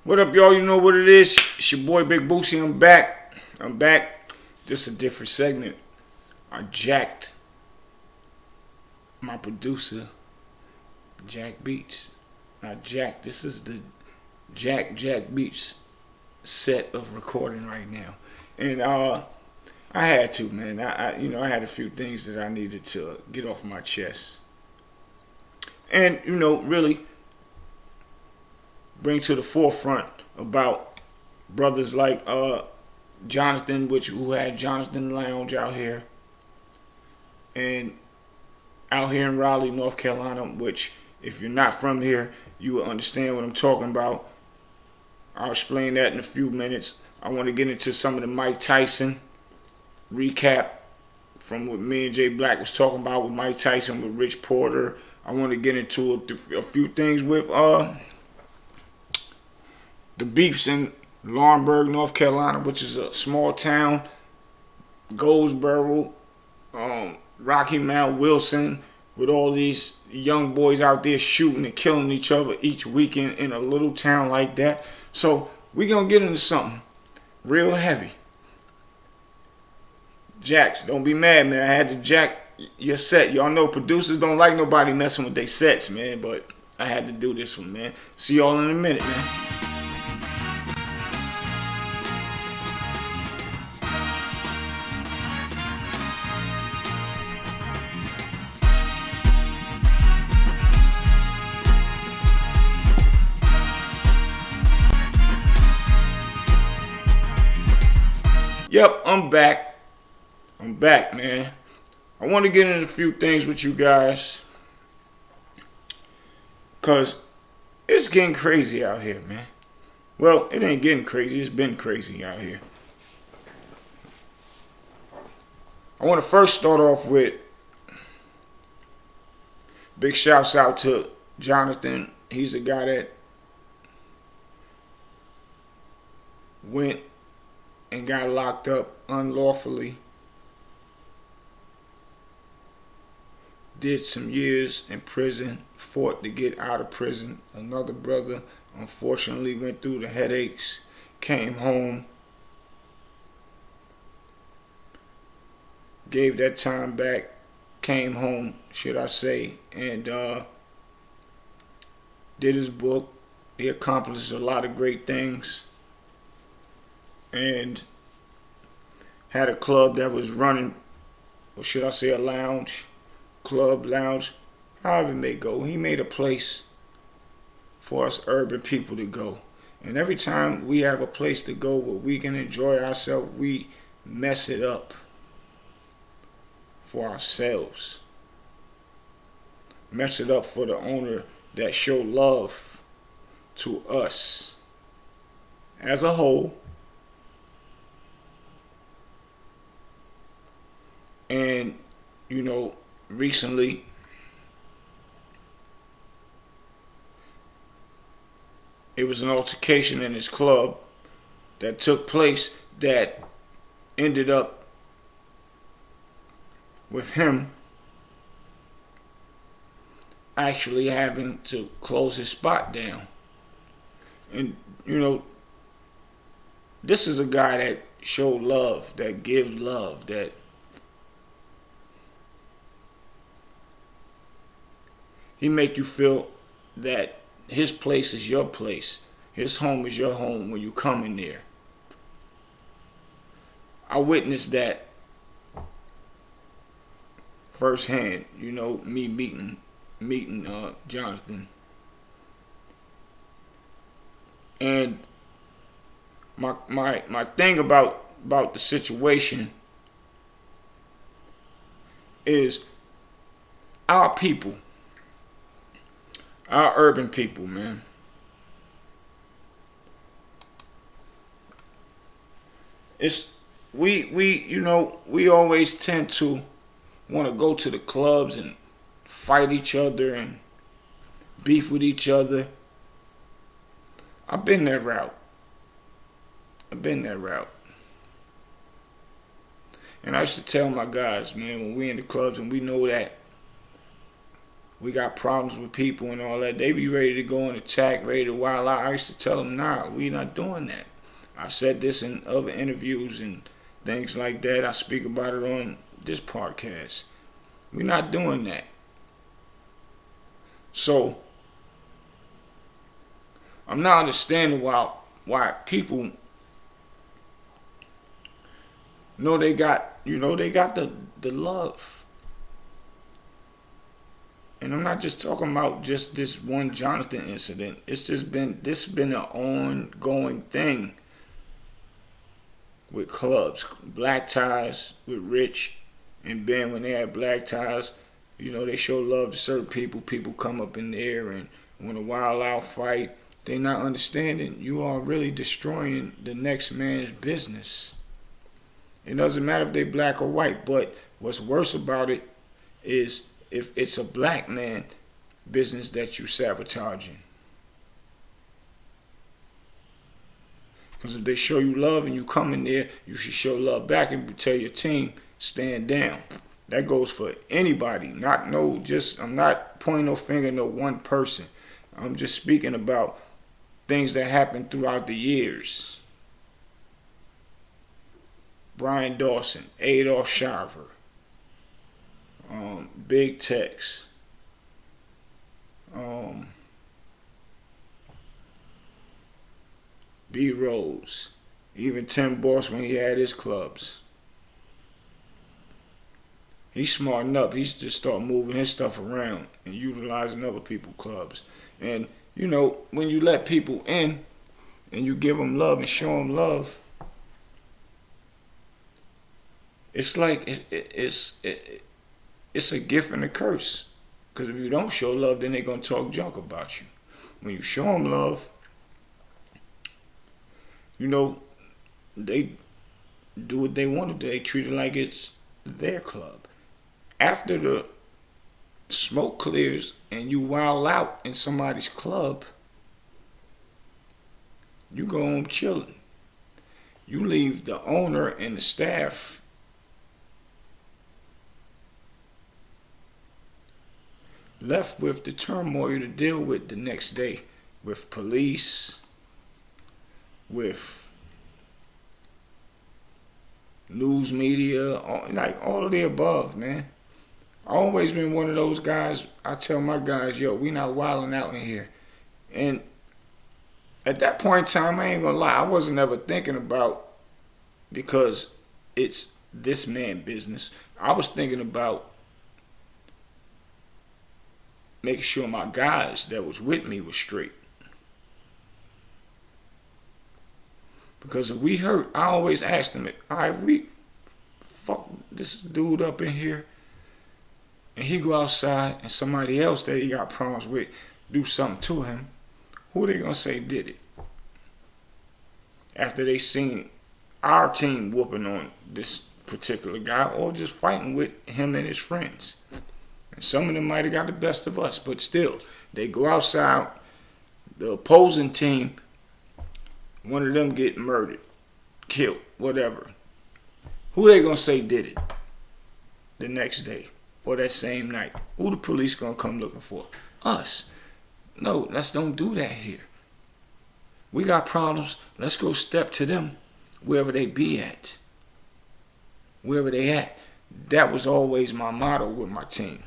What up, y'all? You know what it is. It's your boy Big Bootsie. I'm back. Just a different segment. I jacked my producer, Jack Beats. This is the Jack Beats set of recording right now. And I had to, man. I had a few things that I needed to get off my chest. And, really bring to the forefront about brothers like Johnathan, who had Johnathan Lounge out here. And out here in Raleigh, North Carolina, which if you're not from here, you will understand what I'm talking about. I'll explain that in a few minutes. I want to get into some of the Mike Tyson recap from what me and Jay Black was talking about with Mike Tyson, with Rich Porter. I want to get into a few things with the beefs in Laurinburg, North Carolina, which is a small town. Goldsboro, Rocky Mount, Wilson, with all these young boys out there shooting and killing each other each weekend in a little town like that. So we're going to get into something real heavy. Jacks, don't be mad, man. I had to jack your set. Y'all know producers don't like nobody messing with their sets, man. But I had to do this one, man. See y'all in a minute, man. Yep, I'm back, man. I want to get into a few things with you guys, because it's getting crazy out here, man. Well, it ain't getting crazy. It's been crazy out here. I want to first start off with big shouts out to Johnathan. He's the guy that went and got locked up unlawfully. Did some years in prison, fought to get out of prison. Another brother unfortunately went through the headaches, came home, gave that time back, came home, should I say, and did his book. He accomplished a lot of great things. And had a club that was running, or should I say a lounge, lounge, however it may go. He made a place for us urban people to go. And every time we have a place to go where we can enjoy ourselves, we mess it up for ourselves. Mess it up for the owner that show love to us as a whole. And, recently, it was an altercation in his club that took place that ended up with him actually having to close his spot down. And, this is a guy that showed love, that gives love, that he make you feel that his place is your place. His home is your home when you come in there. I witnessed that firsthand, me meeting Johnathan. And my thing about the situation is our people. Our urban people, man. We always tend to want to go to the clubs and fight each other and beef with each other. I've been that route. And I used to tell my guys, man, when we in the clubs and we know that we got problems with people and all that. They be ready to go and attack, ready to wild out. I used to tell them, nah, we not doing that. I've said this in other interviews and things like that. I speak about it on this podcast. We're not doing that. So I'm not understanding why people know they got the love. And I'm not just talking about just this one Johnathan incident. This has been an ongoing thing with clubs. Black ties with Rich and Ben, when they had black ties, they show love to certain people. People come up in there and want to wild out fight. They're not understanding you are really destroying the next man's business. It doesn't matter if they're black or white, but what's worse about it is if it's a black man business that you sabotaging. Because if they show you love and you come in there, you should show love back and tell your team, stand down. That goes for anybody. I'm not pointing no finger at no one person. I'm just speaking about things that happened throughout the years. Brian Dawson, Adolph Shaver, Big Tex, B Rose, even Tim Boss when he had his clubs. He's smarting up. He's just start moving his stuff around and utilizing other people's clubs. And when you let people in and you give them love and show them love, it's like it's a gift and a curse. Because if you don't show love, then they're going to talk junk about you. When you show them love, they do what they want to do. They treat it like it's their club. After the smoke clears and you wild out in somebody's club, you go home chilling. You leave the owner and the staff left with the turmoil to deal with the next day, with police, with news media, all of the above, man. I always been one of those guys. I tell my guys, yo, we not wilding out in here. And at that point in time, I ain't gonna lie, I wasn't ever thinking about, because it's this man business, I was thinking about making sure my guys that was with me was straight. Because if we hurt, I always ask them, all right, we fuck this dude up in here, and he go outside and somebody else that he got problems with do something to him, who they gonna say did it? After they seen our team whooping on this particular guy or just fighting with him and his friends. And some of them might have got the best of us, but still, they go outside, the opposing team, one of them get murdered, killed, whatever. Who they gonna say did it the next day or that same night? Who the police gonna come looking for? Us. No, let's don't do that here. We got problems. Let's go step to them wherever they be at. Wherever they at. That was always my motto with my team.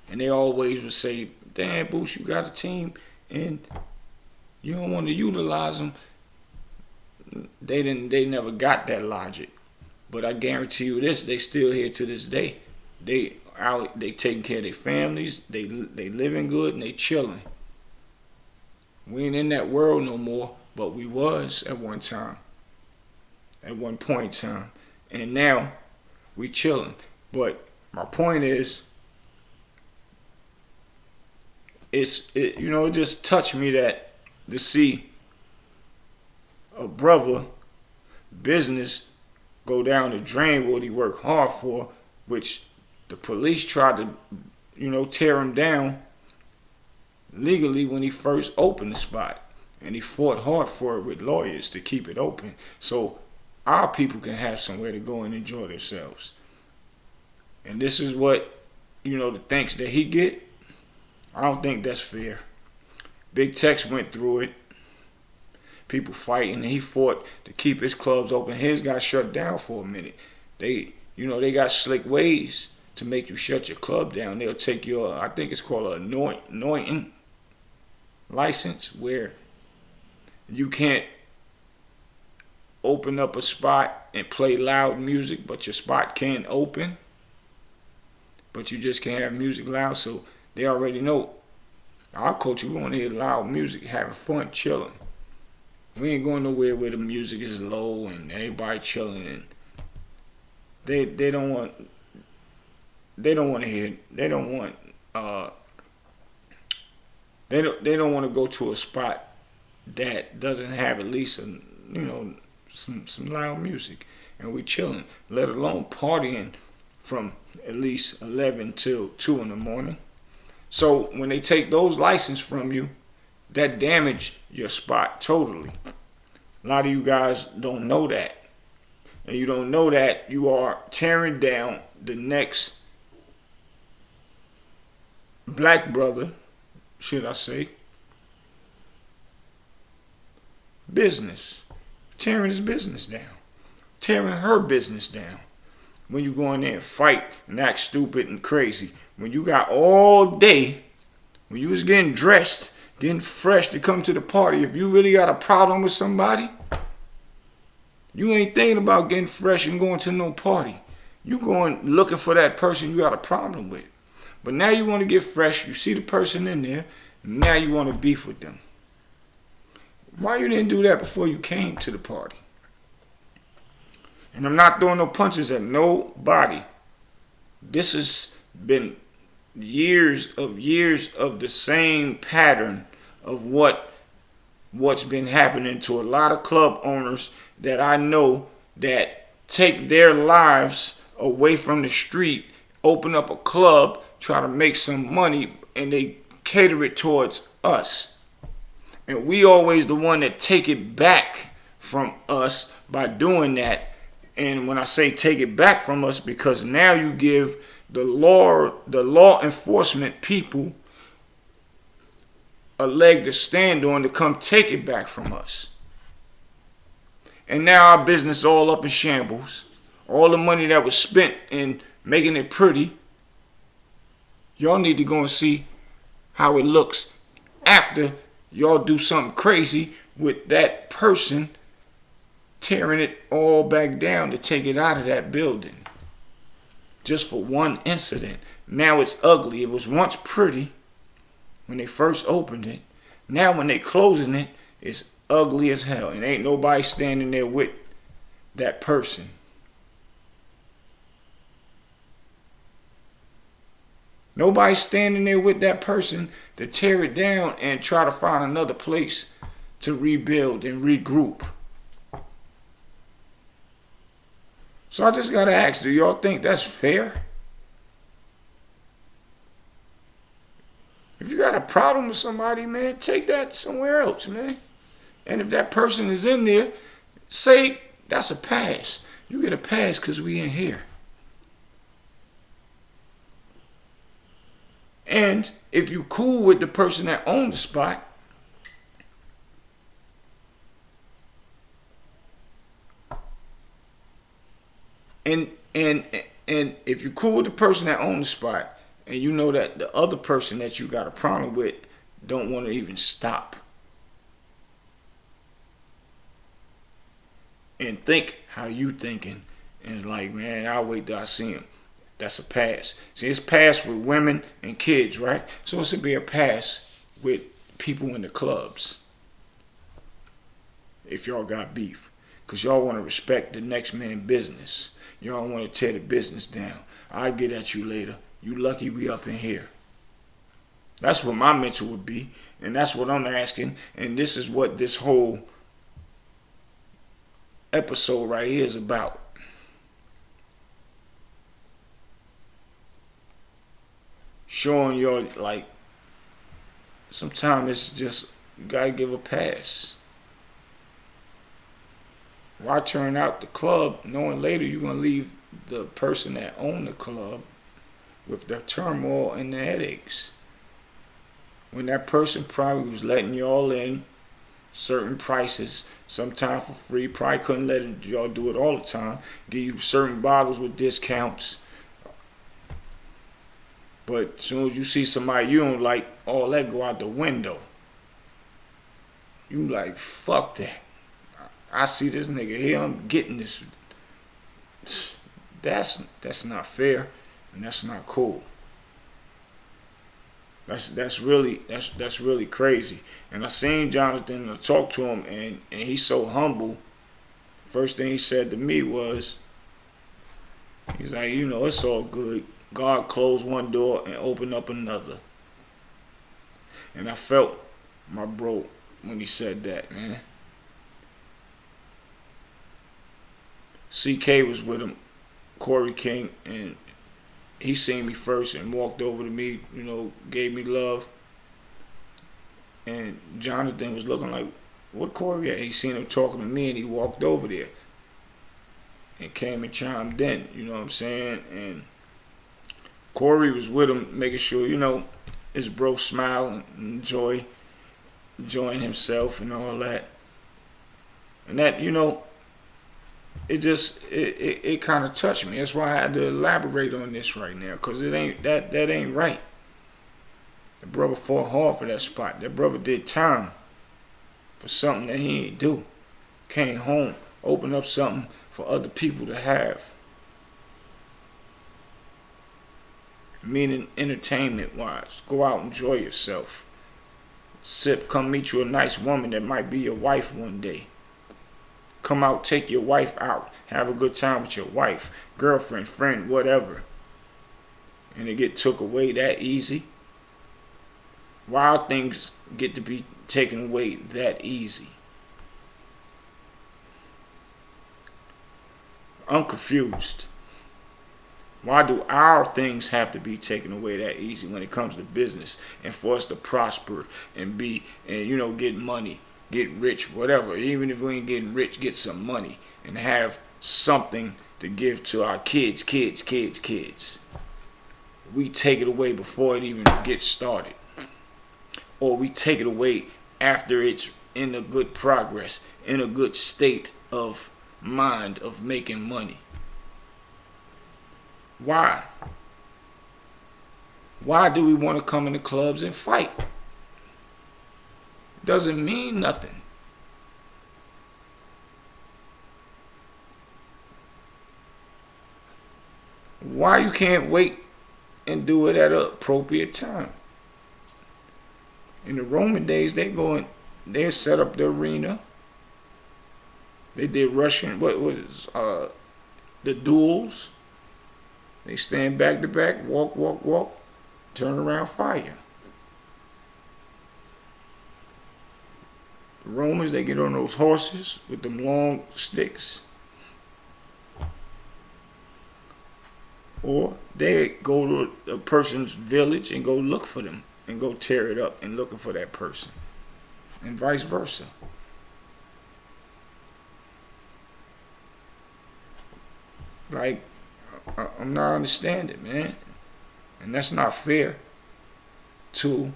And they always would say, damn, Boosh, you got a team and you don't want to utilize them. They never got that logic. But I guarantee you this, they still here to this day. They taking care of their families, they living good and they chilling. We ain't in that world no more, but we was at one time. At one point in time. And now we chilling. But my point is, it just touched me that to see a brother business go down the drain what he worked hard for, which the police tried to, tear him down legally when he first opened the spot. And he fought hard for it with lawyers to keep it open. So our people can have somewhere to go and enjoy themselves. And this is what, the thanks that he get. I don't think that's fair. Big Tex went through it. People fighting, and he fought to keep his clubs open. His got shut down for a minute. They got slick ways to make you shut your club down. They'll take your, I think it's called an anointing license, where you can't open up a spot and play loud music, but your spot can open. But you just can't have music loud, so they already know. Our culture, we want to hear loud music, having fun, chilling. We ain't going nowhere where the music is low and everybody chilling, and they don't want to hear. They don't want to go to a spot that doesn't have at least some loud music, and we chilling. Let alone partying from at least 11 till 2 in the morning. So when they take those licenses from you, that damage your spot totally. A lot of you guys don't know that. And you don't know that you are tearing down the next black brother, should I say, business. Tearing his business down. Tearing her business down. When you go in there and fight and act stupid and crazy. When you got all day, when you was getting dressed, getting fresh to come to the party, if you really got a problem with somebody, you ain't thinking about getting fresh and going to no party. You going looking for that person you got a problem with. But now you want to get fresh, you see the person in there, and now you want to beef with them. Why you didn't do that before you came to the party? And I'm not throwing no punches at nobody. This has been years of the same pattern of what's been happening to a lot of club owners that I know that take their lives away from the street, open up a club, try to make some money, and they cater it towards us. And we always the one that take it back from us by doing that. And when I say take it back from us, because now you give the law enforcement people a leg to stand on to come take it back from us. And now our business all up in shambles. All the money that was spent in making it pretty, y'all need to go and see how it looks after y'all do something crazy with that person tearing it all back down to take it out of that building. Just for one incident. Now it's ugly. It was once pretty when they first opened it. Now when they closing it, it's ugly as hell. And ain't nobody standing there with that person. Nobody standing there with that person to tear it down and try to find another place to rebuild and regroup. So I just gotta ask, do y'all think that's fair? If you got a problem with somebody, man, take that somewhere else, man. And if that person is in there, say that's a pass. You get a pass because we in here. And if you cool with the person that owns the spot, and if you cool with the person that owns the spot, and you know that the other person that you got a problem with don't want to even stop and think how you thinking, and it's like, man, I'll wait till I see him. That's a pass. See, it's pass with women and kids, right? So it's to be a pass with people in the clubs. If y'all got beef. Because y'all want to respect the next man's business. Y'all want to tear the business down. I'll get at you later. You lucky we up in here. That's what my mental would be. And that's what I'm asking. And this is what this whole episode right here is about. Showing y'all, like, sometimes it's just, you gotta give a pass. Why turn out the club knowing later you're gonna leave the person that owned the club with the turmoil and the headaches? when that person probably was letting y'all in certain prices, sometimes for free. Probably couldn't let y'all do it all the time. Give you certain bottles with discounts. But as soon as you see somebody you don't like, all that go out the window. You like, fuck that. I see this nigga here, I'm getting this. That's not fair, and that's not cool. That's really crazy. And I seen Johnathan, I talked to him, and he's so humble. First thing he said to me was, he's like, you know, it's all good. God closed one door and opened up another. And I felt my bro when he said that, man. CK was with him, Corey King, and he seen me first and walked over to me, you know, gave me love. And Johnathan was looking like, what Corey at? He seen him talking to me and he walked over there and came and chimed in, you know what I'm saying? And Corey was with him, making sure, you know, his bro smile and enjoying himself and all that. And that, you know, it kind of touched me. That's why I had to elaborate on this right now, because it ain't that ain't right. The brother fought hard for that spot. That brother did time for something that he ain't do. Came home, opened up something for other people to have. Meaning entertainment wise. Go out and enjoy yourself. Come meet you a nice woman that might be your wife one day. Come out, take your wife out. Have a good time with your wife, girlfriend, friend, whatever. And it get took away that easy. Wild things get to be taken away that easy. I'm confused. Why do our things have to be taken away that easy when it comes to business and for us to prosper and you know, get money, get rich, whatever. Even if we ain't getting rich, get some money and have something to give to our kids. We take it away before it even gets started. Or we take it away after it's in a good progress, in a good state of mind of making money. Why? Why do we want to come into clubs and fight? Doesn't mean nothing. Why you can't wait and do it at an appropriate time? In the Roman days, they set up the arena. They did Russian, the duels. They stand back to back, walk, turn around, fire. The Romans, they get on those horses with them long sticks. Or they go to a person's village and go look for them and go tear it up and looking for that person. And vice versa. Like, I'm not understanding, man. And that's not fair to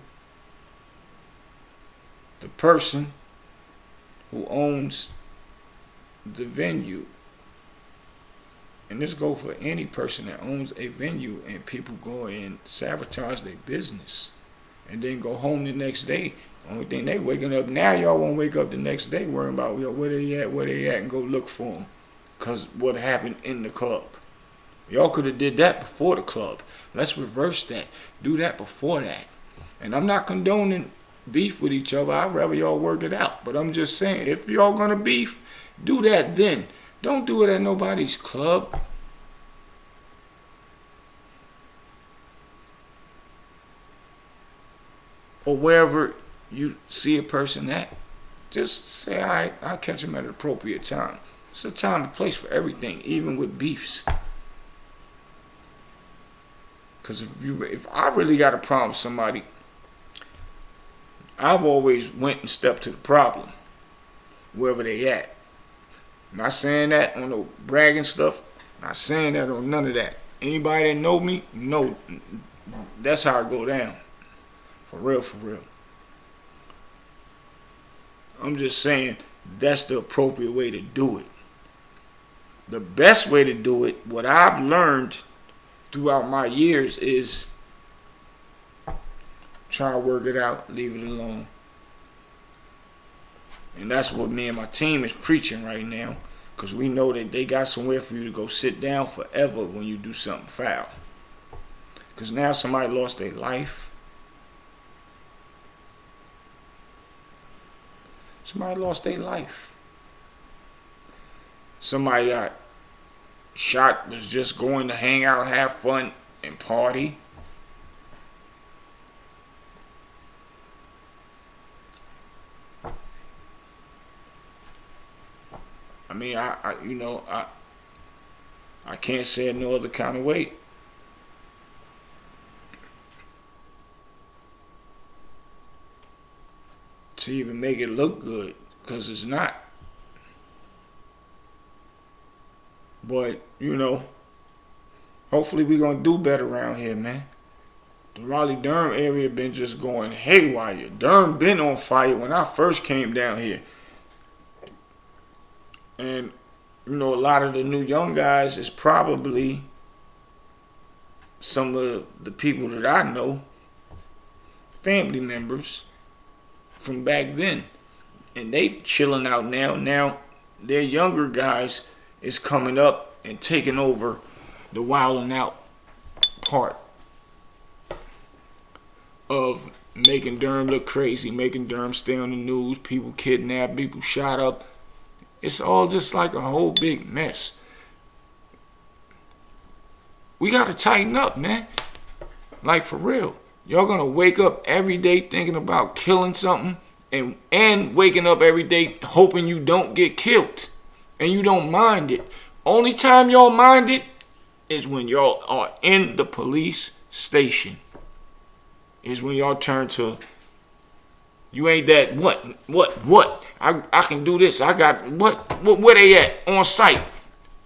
the person who owns the venue. And this goes for any person that owns a venue and people go and sabotage their business and then go home the next day. Only thing they waking up now, y'all won't wake up the next day worrying about where they at, and go look for them because what happened in the club. Y'all could have did that before the club. Let's reverse that. Do that before that. And I'm not condoning beef with each other. I'd rather y'all work it out. But I'm just saying, if y'all gonna beef, do that then. Don't do it at nobody's club. Or wherever you see a person at. Just say, all right, I'll catch them at an appropriate time. It's a time and place for everything, even with beefs. Because if I really got a problem with somebody, I've always went and stepped to the problem, wherever they at. Not saying that on no bragging stuff. Not saying that on none of that. Anybody that know me, know that's how I go down. For real, for real. I'm just saying that's the appropriate way to do it. The best way to do it, what I've learned throughout my years, is try to work it out, leave it alone. And that's what me and my team is preaching right now, because we know that they got somewhere for you to go sit down forever when you do something foul. Because now somebody lost their life. Somebody lost their life. Somebody got shot, was just going to hang out, have fun, and party. I mean, I can't say it no other kind of way. To even make it look good, because it's not. But, hopefully we're going to do better around here, man. The Raleigh-Durham area been just going haywire. Durham been on fire when I first came down here. And, a lot of the new young guys is probably some of the people that I know, family members from back then. And they chilling out now. Now, their younger guys is coming up and taking over the wilding out part of making Durham look crazy, making Durham stay on the news, people kidnapped, people shot up. It's all just like a whole big mess. We got to tighten up, man. Like, for real. Y'all going to wake up every day thinking about killing something and waking up every day hoping you don't get killed and you don't mind it. Only time y'all mind it is when y'all are in the police station. Is when y'all turn to, you ain't that, what? I can do this. I got, where they at on site?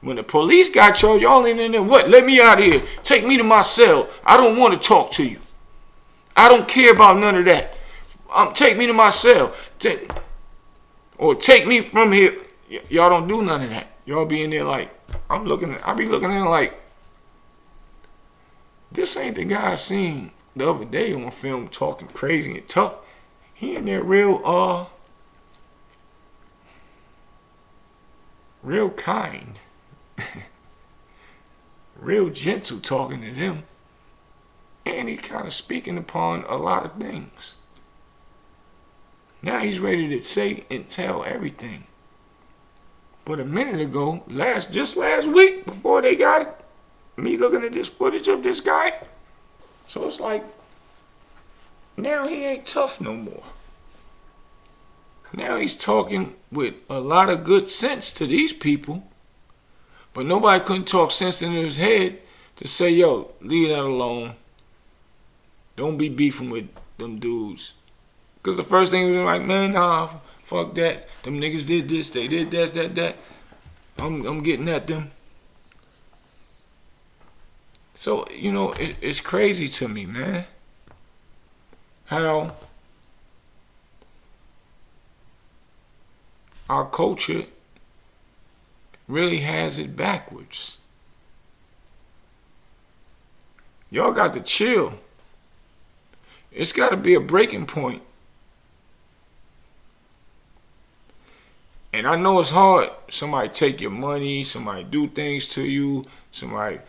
When the police got y'all ain't in there, what? Let me out of here. Take me to my cell. I don't want to talk to you. I don't care about none of that. Take me to my cell. Or take me from here. Y'all don't do none of that. Y'all be in there like, I be looking at it like, this ain't the guy I seen the other day on film talking crazy and tough. He in there real kind. Real gentle talking to them. And he kind of speaking upon a lot of things. Now he's ready to say and tell everything. But a minute ago, just last week, before they got it, me looking at this footage of this guy. So it's like, now he ain't tough no more. Now he's talking with a lot of good sense to these people. But nobody couldn't talk sense into his head to say, yo, leave that alone. Don't be beefing with them dudes. Because the first thing was like, man, nah, fuck that. Them niggas did this, they did that. I'm getting at them. So, it's crazy to me, man. How our culture really has it backwards. Y'all got to chill. It's got to be a breaking point. And I know it's hard. Somebody take your money, somebody do things to you, somebody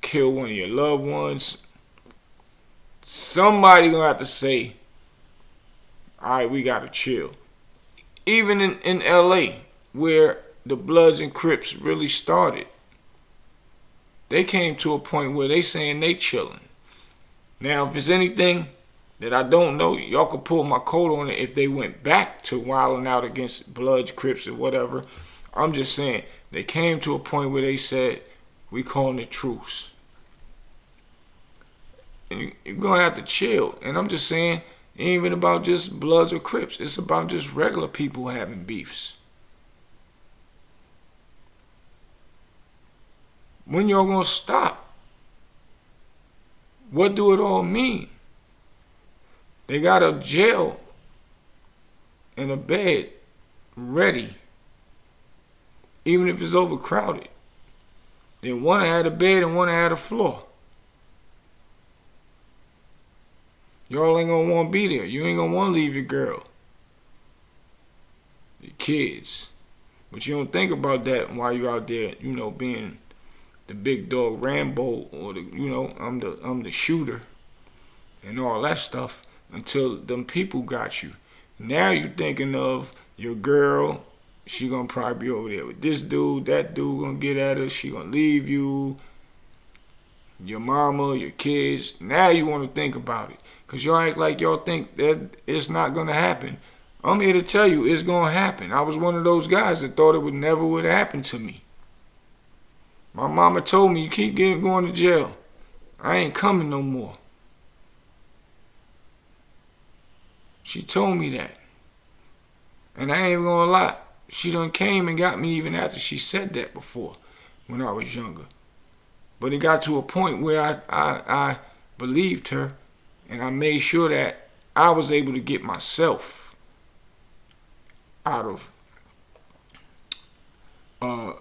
kill one of your loved ones. Somebody gonna have to say, all right, we gotta chill. Even in LA, where the Bloods and Crips really started, they came to a point where they saying they chilling. Now, if there's anything that I don't know, y'all could pull my coat on it if they went back to wilding out against Bloods, Crips, or whatever. I'm just saying, they came to a point where they said, we calling it truce. And you're going to have to chill. And I'm just saying, it ain't even about just Bloods or Crips. It's about just regular people having beefs. When y'all going to stop? What do it all mean? They got a jail and a bed ready, even if it's overcrowded. Then one had a bed and one had a floor. Y'all ain't gonna want to be there. You ain't gonna want to leave your girl, your kids. But you don't think about that while you're out there, being the big dog Rambo, or I'm the shooter and all that stuff, until them people got you. Now you thinking of your girl. She gonna probably be over there with this dude. That dude gonna get at her. She gonna leave you. Your mama, your kids. Now you want to think about it, cause y'all act like y'all think that it's not gonna happen. I'm here to tell you it's gonna happen. I was one of those guys that thought it would happen to me. My mama told me, you keep going to jail, I ain't coming no more. She told me that. And I ain't even gonna lie. She done came and got me even after she said that before, when I was younger. But it got to a point where I believed her, and I made sure that I was able to get myself out of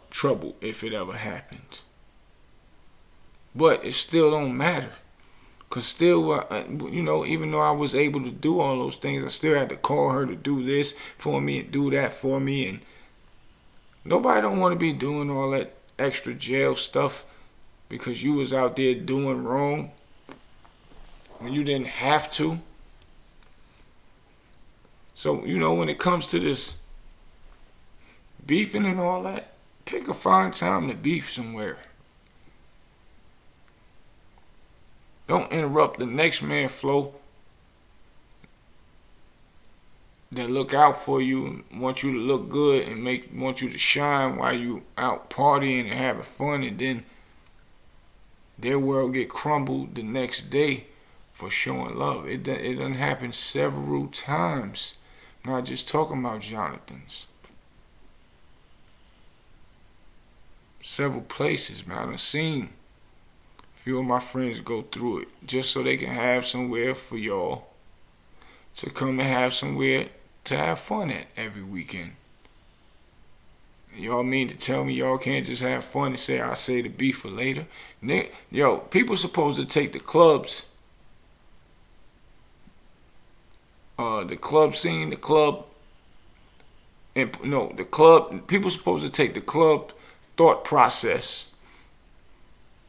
trouble if it ever happened. But it still don't matter. Because still, even though I was able to do all those things, I still had to call her to do this for me and do that for me. And nobody don't want to be doing all that extra jail stuff because you was out there doing wrong when you didn't have to. So, when it comes to this beefing and all that, pick a fine time to beef somewhere. Don't interrupt the next man's flow that look out for you and want you to look good and want you to shine while you out partying and having fun, and then their world get crumbled the next day for showing love. It done happened several times. I'm not just talking about Jonathans. Several places, man. I done seen a few of my friends go through it just so they can have somewhere for y'all to come and have somewhere to have fun at every weekend. Y'all mean to tell me y'all can't just have fun and say, I'll save the beef for later? Yo, people supposed to take the clubs, the club scene, people supposed to take the club thought process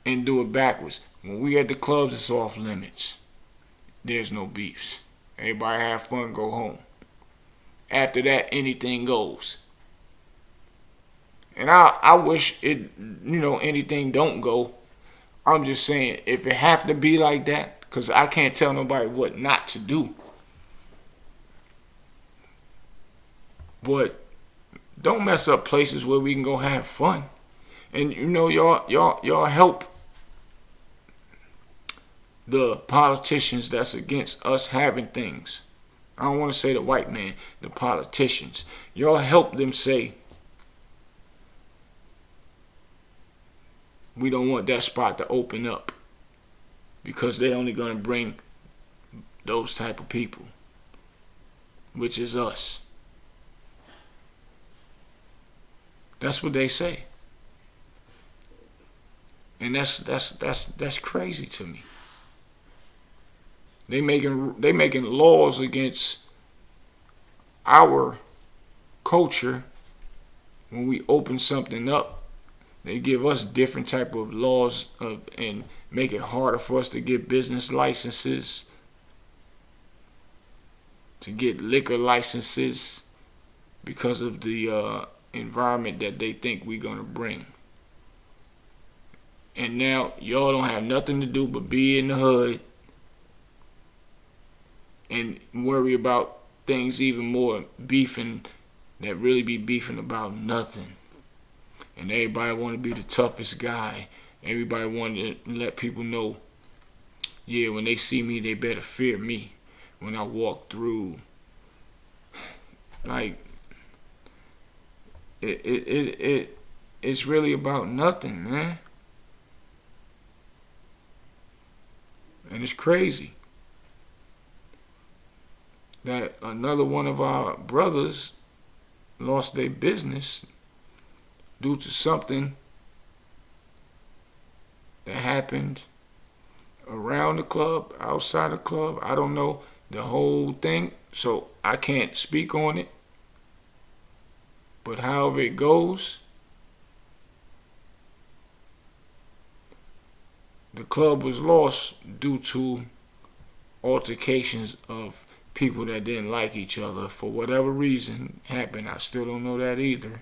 and do it backwards. When we at the clubs, it's off limits. There's no beefs. Everybody have fun, go home. After that, anything goes. And I wish anything don't go. I'm just saying, if it have to be like that, because I can't tell nobody what not to do. But don't mess up places where we can go have fun. And y'all help the politicians that's against us having things. I don't want to say the white man, the politicians. Y'all help them say, we don't want that spot to open up because they're only going to bring those type of people, which is us. That's what they say. And that's crazy to me. They making laws against our culture. When we open something up, they give us different type of laws and make it harder for us to get business licenses, to get liquor licenses, because of the environment that they think we're gonna bring. And now y'all don't have nothing to do but be in the hood and worry about things even more, beefing that really be beefing about nothing. And everybody want to be the toughest guy. Everybody want to let people know, yeah, when they see me, they better fear me when I walk through. Like, it's really about nothing, man. And it's crazy. that another one of our brothers lost their business due to something that happened around the club, outside the club. I don't know the whole thing, so I can't speak on it. But however it goes, the club was lost due to altercations of people that didn't like each other for whatever reason happened. I still don't know that either.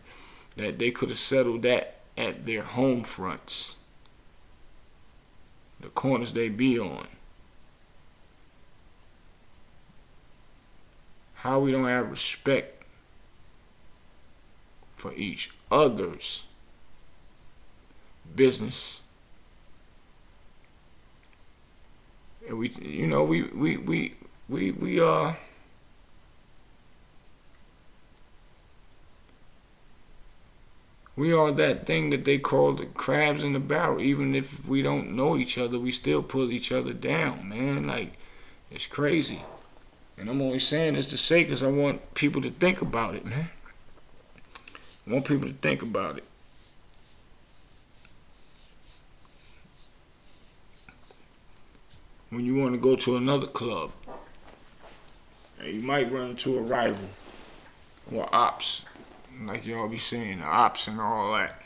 That they could have settled that at their home fronts, the corners they be on. How we don't have respect for each other's business. And we are that thing that they call the crabs in the barrel. Even if we don't know each other, we still pull each other down, man. Like, it's crazy. And I'm only saying this to say because I want people to think about it, man. I want people to think about it. When you want to go to another club, and you might run into a rival or ops, like y'all be saying, the ops and all that.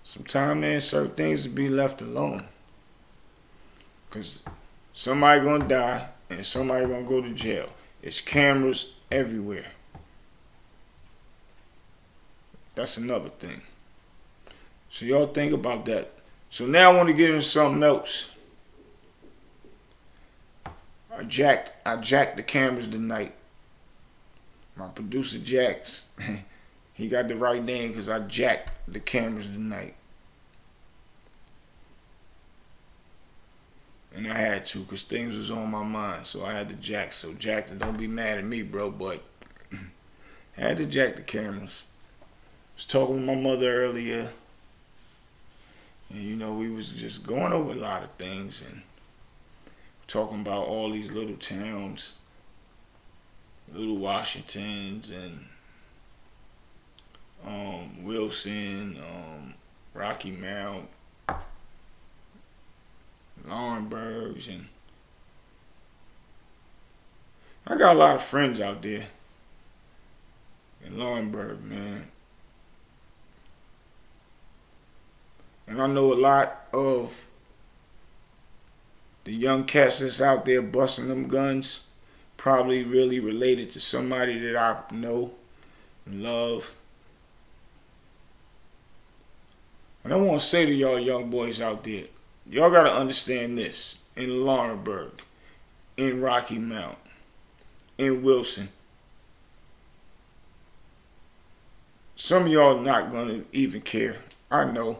Sometimes, man, certain things will be left alone. Because somebody gonna die and somebody gonna go to jail. It's cameras everywhere. That's another thing. So y'all think about that. So now I want to get into something else. I jacked the cameras tonight. My producer Jax, he got the right name because I jacked the cameras tonight. And I had to because things was on my mind, so I had to jack. So Jack, don't be mad at me, bro, but I had to jack the cameras. I was talking with my mother earlier. And we was just going over a lot of things and talking about all these little towns, little Washingtons and Wilson, Rocky Mount, Laurinburgs, and I got a lot of friends out there in Laurinburg, man. And I know a lot of the young cats that's out there busting them guns probably really related to somebody that I know and love. And I want to say to y'all young boys out there, y'all got to understand this. In Laurinburg, in Rocky Mount, in Wilson, some of y'all not going to even care. I know.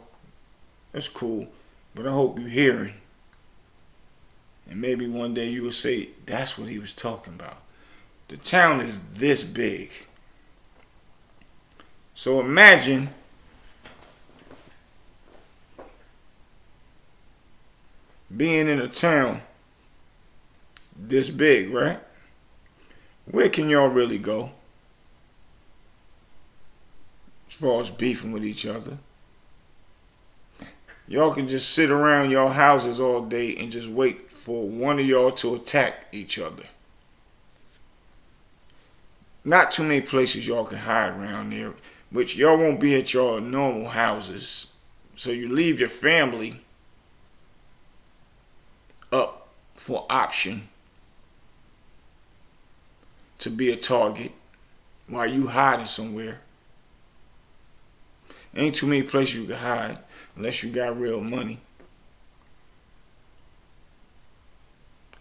That's cool, but I hope you're hearing. And maybe one day you will say, that's what he was talking about. The town is this big. So imagine being in a town this big, right? Where can y'all really go as far as beefing with each other? Y'all can just sit around y'all houses all day and just wait for one of y'all to attack each other. Not too many places y'all can hide around there, which y'all won't be at your normal houses. So you leave your family up for option to be a target while you hiding somewhere. Ain't too many places you can hide unless you got real money.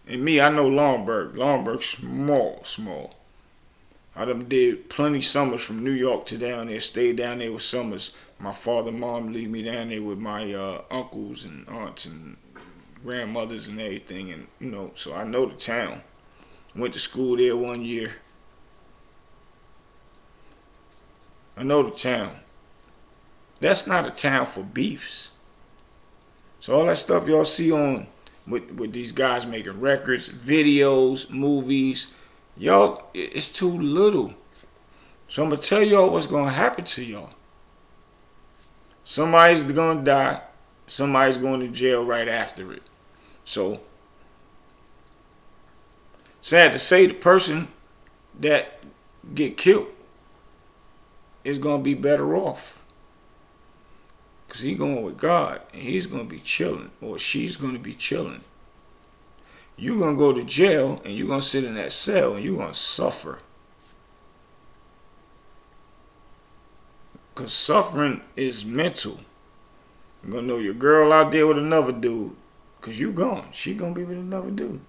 And me, I know Laurinburg. Laurinburg's small. I done did plenty summers from New York to down there, stayed down there with summers. My father and mom leave me down there with my uncles and aunts and grandmothers and everything. And, so I know the town. Went to school there one year. I know the town. That's not a town for beefs. So all that stuff y'all see on with these guys making records, videos, movies. Y'all, it's too little. So I'm going to tell y'all what's going to happen to y'all. Somebody's going to die. Somebody's going to jail right after it. So, sad to say, the person that get killed is going to be better off. Because he's going with God, and he's going to be chilling, or she's going to be chilling. You're going to go to jail, and you're going to sit in that cell, and you're going to suffer. Because suffering is mental. You're going to know your girl out there with another dude, because you gone. She going to be with another dude.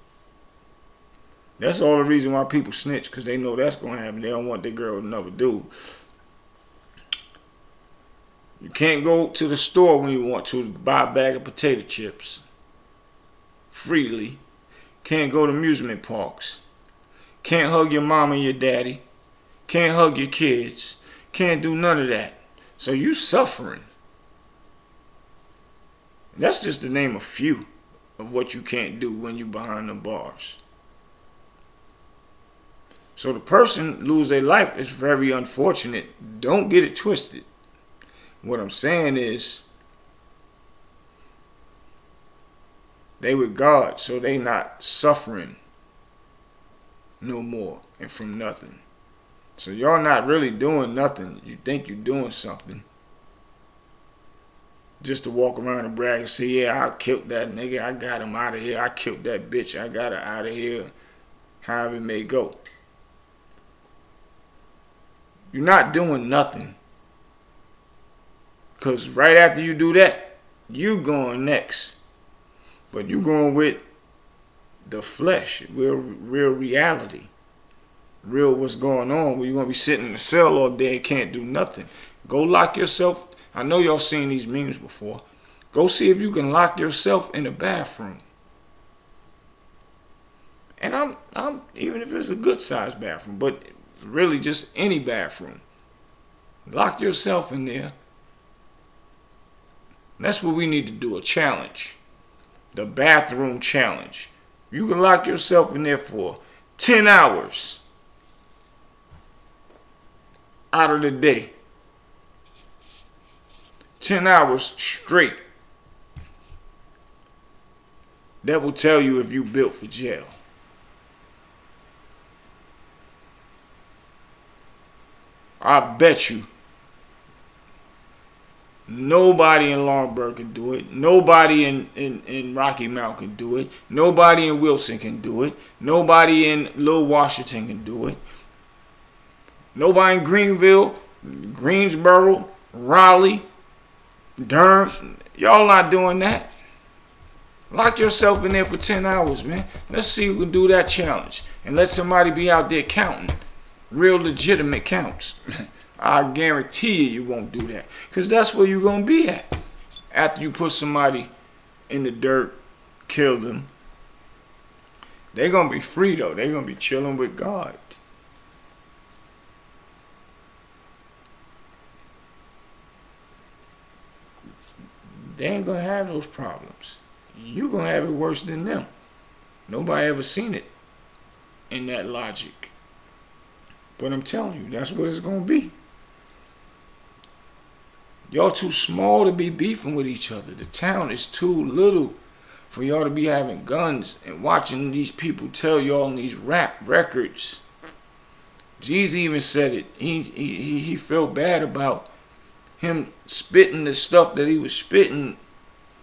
That's all the reason why people snitch, because they know that's going to happen. They don't want their girl with another dude. You can't go to the store when you want to buy a bag of potato chips freely. Can't go to amusement parks. Can't hug your mom and your daddy. Can't hug your kids. Can't do none of that. So you suffering. That's just the name of few of what you can't do when you behind the bars. So the person lose their life is very unfortunate. Don't get it twisted. What I'm saying is, they with God, so they not suffering no more and from nothing. So y'all not really doing nothing. You think you're doing something. Just to walk around and brag and say, yeah, I killed that nigga. I got him out of here. I killed that bitch. I got her out of here. However it may go. You're not doing nothing. Because right after you do that, you going next. But you going with the flesh, real reality. Real what's going on. Where you're going to be sitting in the cell all day and can't do nothing. Go lock yourself. I know y'all seen these memes before. Go see if you can lock yourself in the bathroom. And I'm even if it's a good sized bathroom, but really just any bathroom. Lock yourself in there. That's what we need to do, a challenge. The bathroom challenge. You can lock yourself in there for 10 hours out of the day. 10 hours straight. That will tell you if you built for jail. I bet you nobody in Laurinburg can do it. Nobody in Rocky Mount can do it. Nobody in Wilson can do it. Nobody in Little Washington can do it. Nobody in Greenville, Greensboro, Raleigh, Durham. Y'all not doing that. Lock yourself in there for 10 hours, man. Let's see who can do that challenge. And let somebody be out there counting. Real legitimate counts. I guarantee you won't do that. Because that's where you're going to be at. After you put somebody in the dirt, kill them. They're going to be free, though. They're going to be chilling with God. They ain't going to have those problems. You're going to have it worse than them. Nobody ever seen it in that logic. But I'm telling you, that's what it's going to be. Y'all too small to be beefing with each other. The town is too little for y'all to be having guns and watching these people tell y'all in these rap records. Jeezy even said it. He felt bad about him spitting the stuff that he was spitting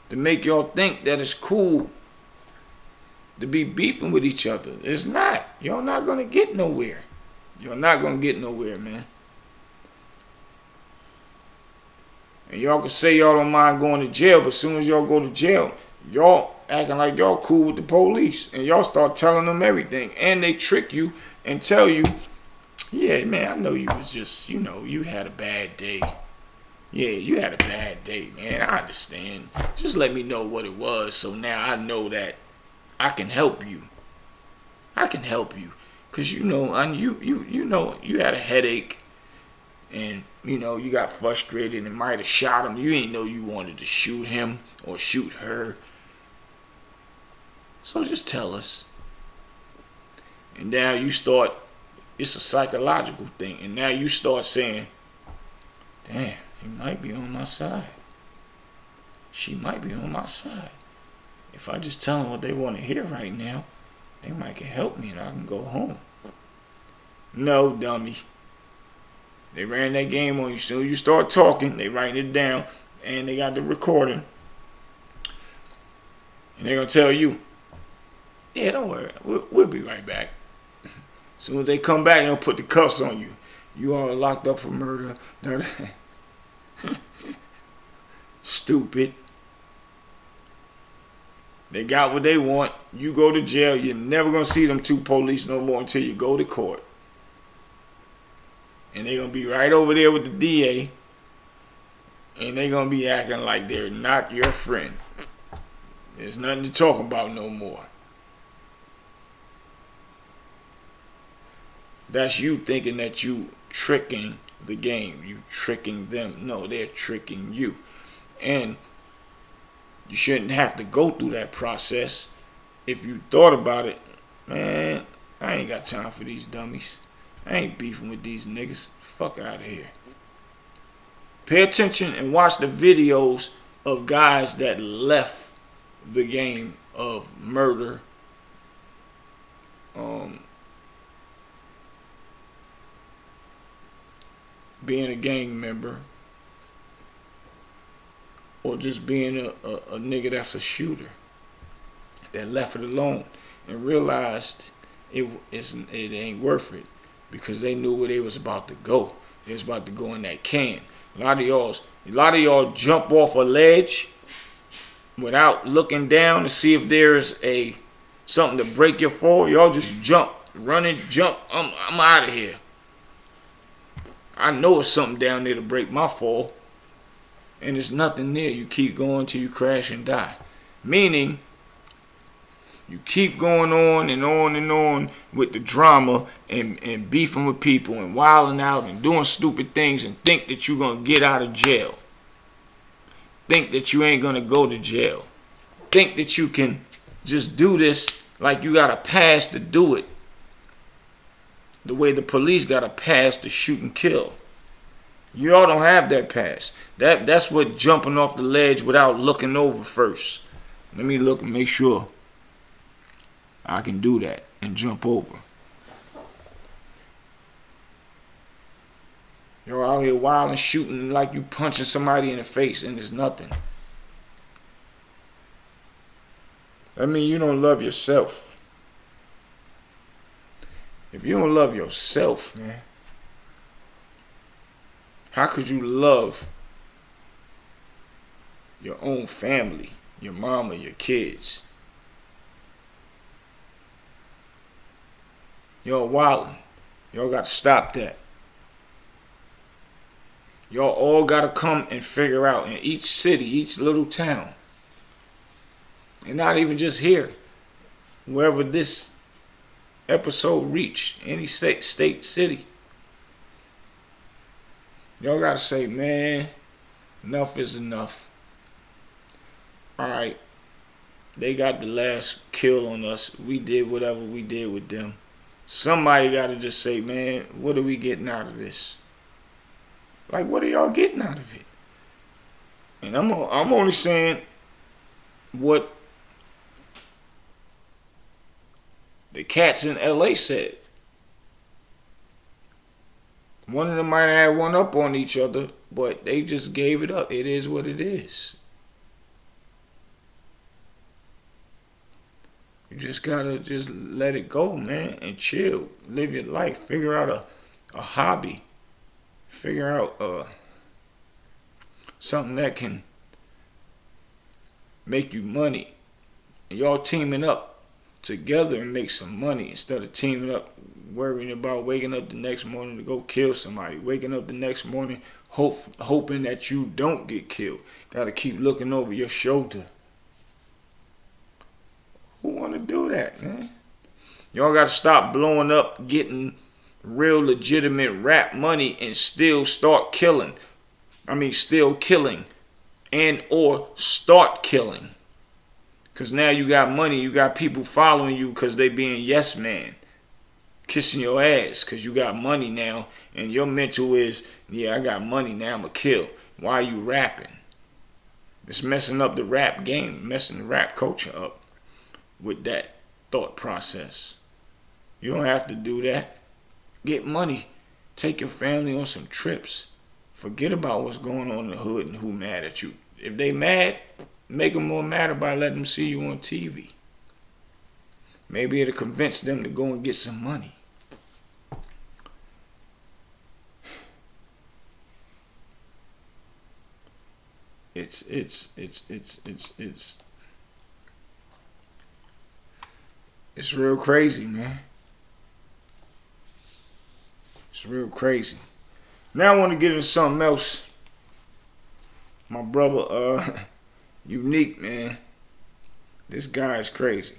to make y'all think that it's cool to be beefing with each other. It's not. Y'all not going to get nowhere. You're not going to get nowhere, man. And y'all can say y'all don't mind going to jail, but as soon as y'all go to jail, y'all acting like y'all cool with the police. And y'all start telling them everything. And they trick you and tell you, yeah, man, I know you was just, you had a bad day. Yeah, you had a bad day, man. I understand. Just let me know what it was so now I know that I can help you. I can help you. Because you know you had a headache and you got frustrated and might have shot him. You ain't know you wanted to shoot him or shoot her. So just tell us. And now you start, it's a psychological thing. And now you start saying, damn, he might be on my side. She might be on my side. If I just tell them what they want to hear right now, they might can help me and I can go home. No, dummy. They ran that game on you. Soon as you start talking, they writing it down, and they got the recording. And they're going to tell you, yeah, don't worry, we'll be right back. Soon as they come back, they'll put the cuffs on you. You are locked up for murder. Stupid. They got what they want. You go to jail. You're never going to see them two police no more until you go to court. And they're going to be right over there with the DA. And they're going to be acting like they're not your friend. There's nothing to talk about no more. That's you thinking that you tricking the game. You tricking them. No, they're tricking you. And you shouldn't have to go through that process. If you thought about it, man, I ain't got time for these dummies. I ain't beefing with these niggas. Fuck out of here. Pay attention and watch the videos of guys that left the game of murder. Being a gang member. Or just being a nigga that's a shooter. That left it alone and realized it ain't worth it. Because they knew where they was about to go. They was about to go in that can. A lot of y'all jump off a ledge without looking down to see if there's something to break your fall. Y'all just jump, run and jump. I'm out of here. I know it's something down there to break my fall. And there's nothing there. You keep going till you crash and die. Meaning, you keep going on and on and on with the drama and beefing with people and wilding out and doing stupid things and think that you're going to get out of jail. Think that you ain't going to go to jail. Think that you can just do this like you got a pass to do it. The way the police got a pass to shoot and kill. Y'all don't have that pass. That's what jumping off the ledge without looking over first. Let me look and make sure I can do that and jump over. You're out here wild and shooting like you punching somebody in the face and it's nothing. That means you don't love yourself. If you don't love yourself, man, how could you love your own family, your mama, your kids? Y'all wildin'. Y'all got to stop that. Y'all all got to come and figure out in each city, each little town, and not even just here, wherever this episode reach, any state, city. Y'all got to say, man, enough is enough. All right, they got the last kill on us. We did whatever we did with them. Somebody got to just say, man, what are we getting out of this? Like, what are y'all getting out of it? And I'm only saying what the cats in LA said. One of them might have had one up on each other, but they just gave it up. It is what it is. You just gotta just let it go, man, and chill. Live your life. Figure out a hobby. Figure out something that can make you money. And y'all teaming up together and make some money instead of teaming up worrying about waking up the next morning to go kill somebody. Waking up the next morning hoping that you don't get killed. Gotta keep looking over your shoulder. Who want to do that, man? Y'all got to stop blowing up, getting real legitimate rap money and still start killing. Still killing and or start killing. Because now you got money, you got people following you because they being yes man. Kissing your ass because you got money now. And your mental is, yeah, I got money now, I'm going to kill. Why are you rapping? It's messing up the rap game, messing the rap culture up with that thought process. You don't have to do that. Get money. Take your family on some trips. Forget about what's going on in the hood and who mad at you. If they mad, make them more mad by letting them see you on TV. Maybe it'll convince them to go and get some money. It's real crazy, man. It's real crazy. Now I want to get into something else. My brother, Unique, man. This guy is crazy.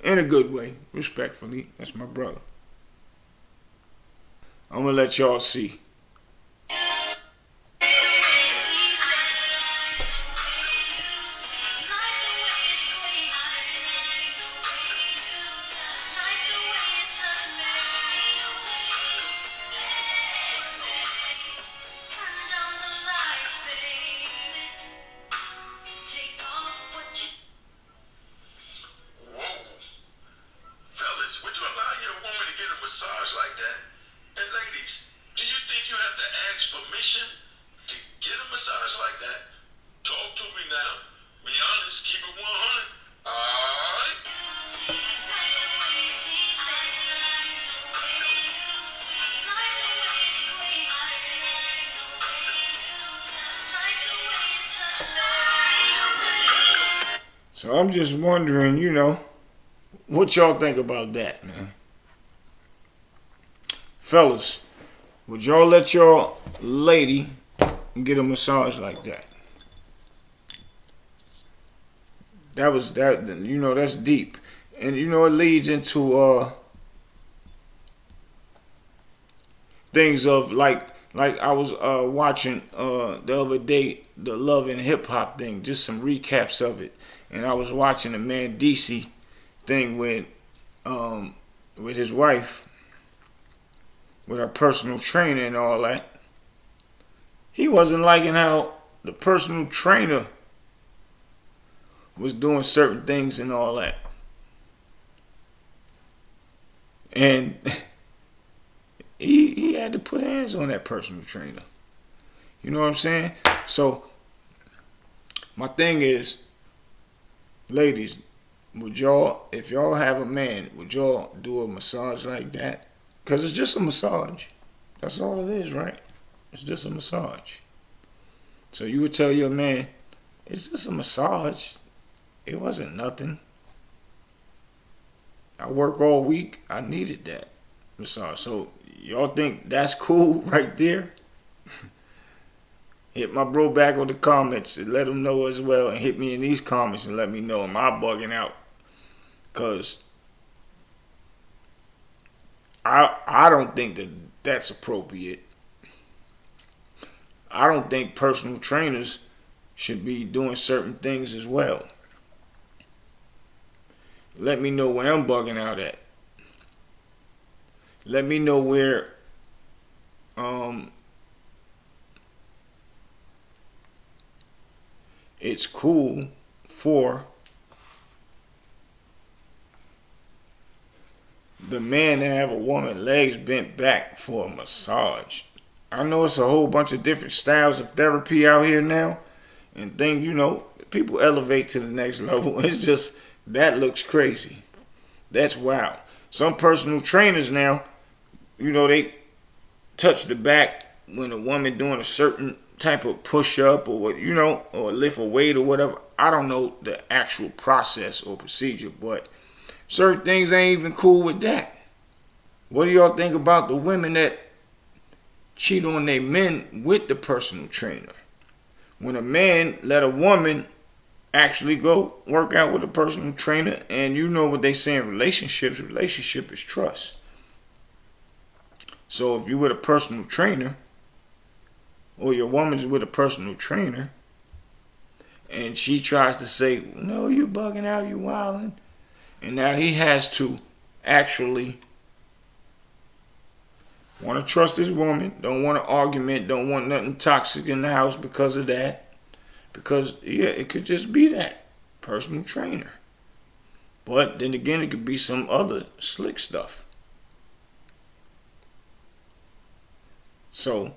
In a good way, respectfully. That's my brother. I'm going to let y'all see. So I'm just wondering, what y'all think about that, man? Fellas, would y'all let your lady get a massage like that? That's deep. And it leads into things of like I was watching the other day, the Love and Hip Hop thing, just some recaps of it. And I was watching the man DC thing with his wife, with her personal trainer and all that. He wasn't liking how the personal trainer was doing certain things and all that. And he had to put hands on that personal trainer. You know what I'm saying? So my thing is, ladies, would y'all, if y'all have a man, would y'all do a massage like that? Because it's just a massage. That's all it is, right? It's just a massage. So you would tell your man, it's just a massage. It wasn't nothing. I work all week. I needed that massage. So y'all think that's cool right there? Hit my bro back on the comments and let him know as well. And hit me in these comments and let me know. Am I bugging out? Because I don't think that that's appropriate. I don't think personal trainers should be doing certain things as well. Let me know where I'm bugging out at. Let me know where it's cool for the man to have a woman legs bent back for a massage. I know it's a whole bunch of different styles of therapy out here now, and things, people elevate to the next level. It's just, that looks crazy. That's wild. Some personal trainers now, they touch the back when a woman doing a certain type of push-up or or lift a weight or whatever. I don't know the actual process or procedure, but certain things ain't even cool with that. What do y'all think about the women that cheat on their men with the personal trainer? When a man let a woman actually go work out with a personal trainer, and you know what they say in relationships, relationship is trust. So if you're with a personal trainer, or your woman's with a personal trainer, And she tries to say, no, you bugging out, you wilding. And now he has to actually want to trust his woman, don't want an argument, don't want nothing toxic in the house because of that. Because, yeah, it could just be that. Personal trainer. But then again, it could be some other slick stuff. So,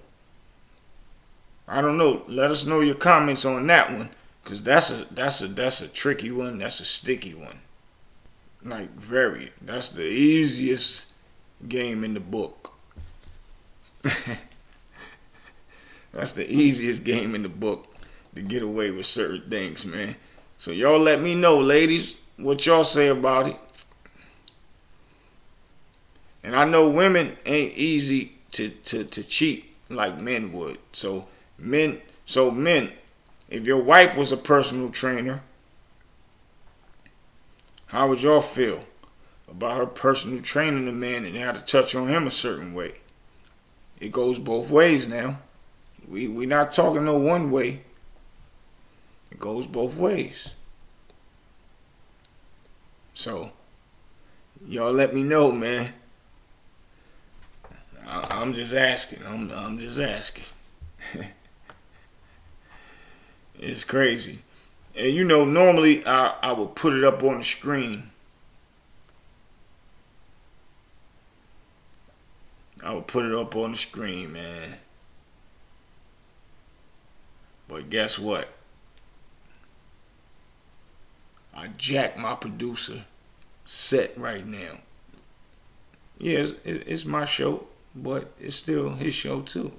I don't know. Let us know your comments on that one. Because that's a tricky one. That's a sticky one. Like, very. That's the easiest game in the book. That's the easiest game in the book to get away with certain things, man. So y'all let me know, ladies, what y'all say about it. And I know women ain't easy to cheat like men would. So men, if your wife was a personal trainer, how would y'all feel about her personal training a man and how to touch on him a certain way? It goes both ways now. We not talking no one way. It goes both ways. So, y'all let me know, man. I'm just asking. I'm just asking. It's crazy. And you know, normally I would put it up on the screen. I would put it up on the screen, man. But guess what? I jacked my producer set right now. Yeah, it's my show, but it's still his show too.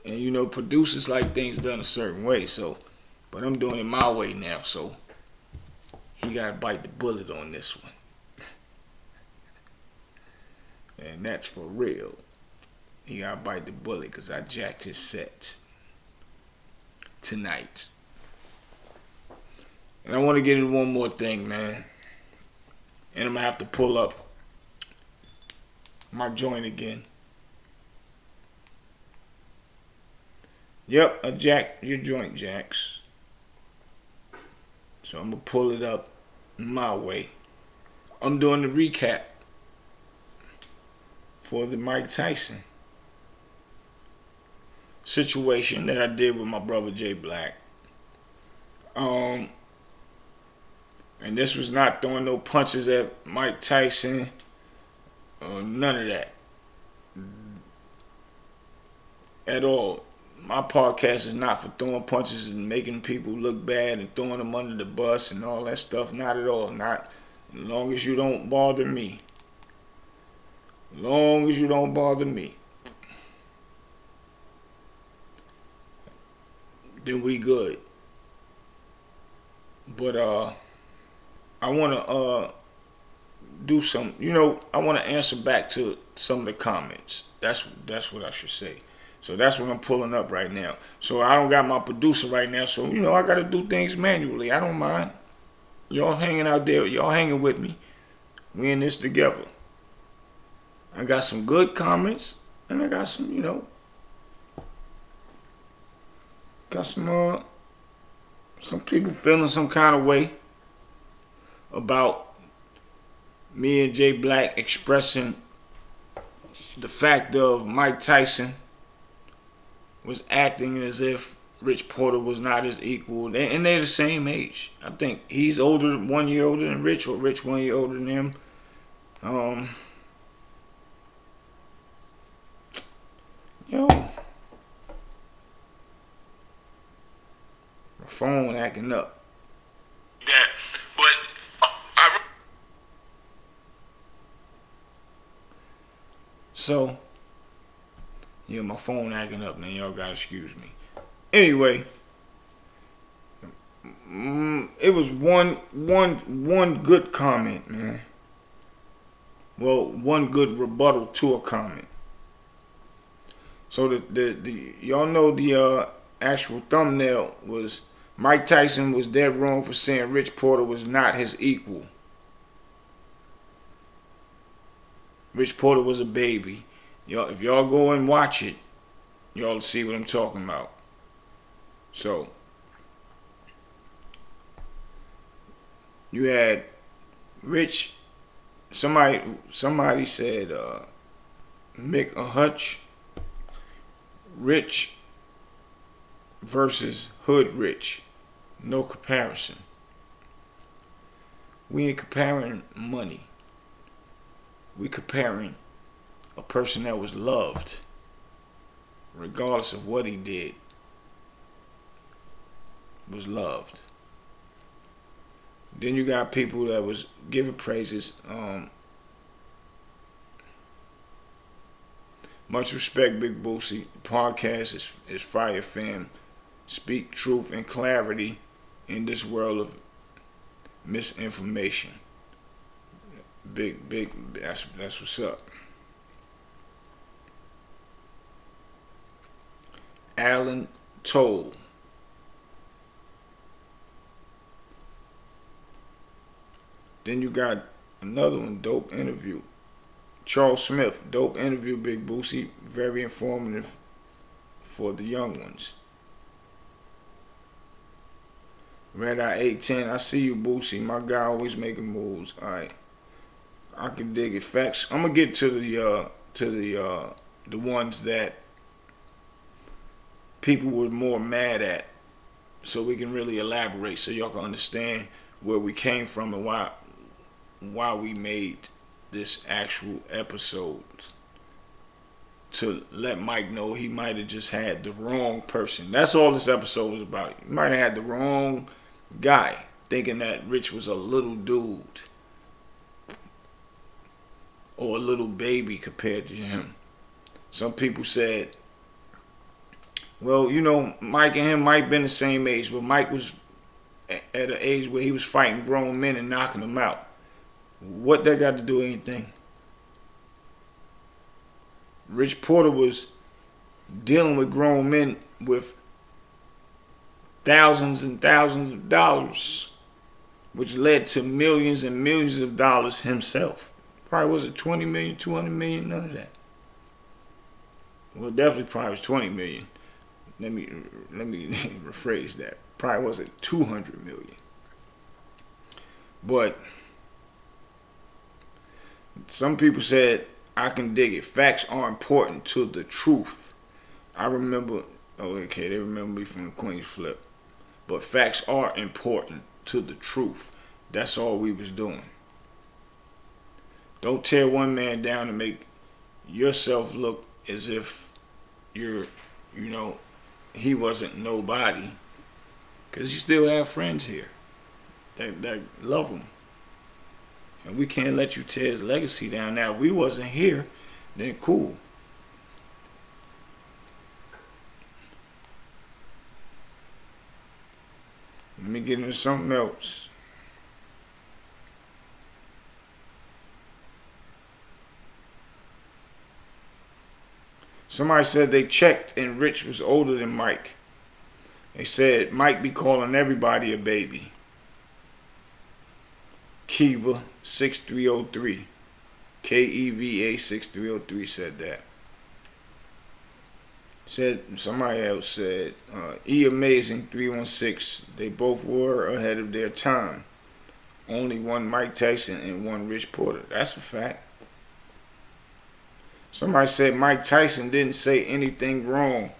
And you know, producers like things done a certain way, so, but I'm doing it my way now, so he gotta bite the bullet on this one. And that's for real. He gotta bite the bullet because I jacked his set tonight. And I want to get into one more thing, man. And I'm gonna have to pull up my joint again. Yep, I jacked your joint, Jacks. So I'm gonna pull it up my way. I'm doing the recap for the Mike Tyson situation that I did with my brother Jay Black. And this was not throwing no punches at Mike Tyson or none of that at all. My podcast is not for throwing punches and making people look bad and throwing them under the bus and all that stuff. Not at all. Not as long as you don't bother me. As long as you don't bother me, then we good. But I wanna do some, you know, I wanna answer back to some of the comments. That's what I should say. So that's what I'm pulling up right now. So I don't got my producer right now, so you know I gotta do things manually. I don't mind. Y'all hanging out there, y'all hanging with me. We in this together. I got some good comments, and I got some, you know, got some people feeling some kind of way about me and Jay Black expressing the fact of Mike Tyson was acting as if Rich Porter was not his equal, and they're the same age. I think he's 1 year older than Rich, or Rich 1 year older than him. Yo, my phone acting up. That, but So, yeah, my phone acting up, man. Y'all gotta excuse me. Anyway, it was one good comment, man. Well, one good rebuttal to a comment. So the y'all know the actual thumbnail was Mike Tyson was dead wrong for saying Rich Porter was not his equal. Rich Porter was a baby. Y'all, if y'all go and watch it, y'all see what I'm talking about. So you had Rich. Somebody said Mick a Hutch, Rich versus Hood Rich. No comparison. We ain't comparing money. We comparing a person that was loved, regardless of what he did, was loved. Then you got people that was giving praises. Much respect, Big Bootsie. The podcast is fire, fam. Speak truth and clarity in this world of misinformation. Big, that's what's up. Alan Toll. Then you got another one, dope interview. Charles Smith, dope interview, Big Bootsie. Very informative for the young ones. Red Eye 810, I see you, Bootsie. My guy always making moves. Alright. I can dig it. Facts. I'm gonna get to the ones that people were more mad at, so we can really elaborate, so y'all can understand where we came from and why we made this actual episode, to let Mike know he might have just had the wrong person. That's all this episode was about. He might have had the wrong guy, thinking that Rich was a little dude or a little baby compared to him. Some people said, well, you know, Mike and him might have been the same age, but Mike was at an age where he was fighting grown men and knocking them out. What that got to do with anything? Rich Porter was dealing with grown men with thousands and thousands of dollars, which led to millions and millions of dollars himself. Probably was it 20 million, 200 million, none of that. Well, definitely probably was 20 million. Let me rephrase that. Probably wasn't 200 million. But some people said, I can dig it. Facts are important to the truth. I remember, they remember me from the Queen's Flip. But facts are important to the truth. That's all we was doing. Don't tear one man down to make yourself look as if you're, he wasn't nobody. Because you still have friends here that love him. And we can't let you tear his legacy down. Now, if we wasn't here, then cool. Let me get into something else. Somebody said they checked and Rich was older than Mike. They said Mike be calling everybody a baby. Kiva 6303. KEVA 6303 said that. Somebody else said Amazing 316. They both were ahead of their time. Only one Mike Tyson and one Rich Porter. That's a fact. Somebody said Mike Tyson didn't say anything wrong.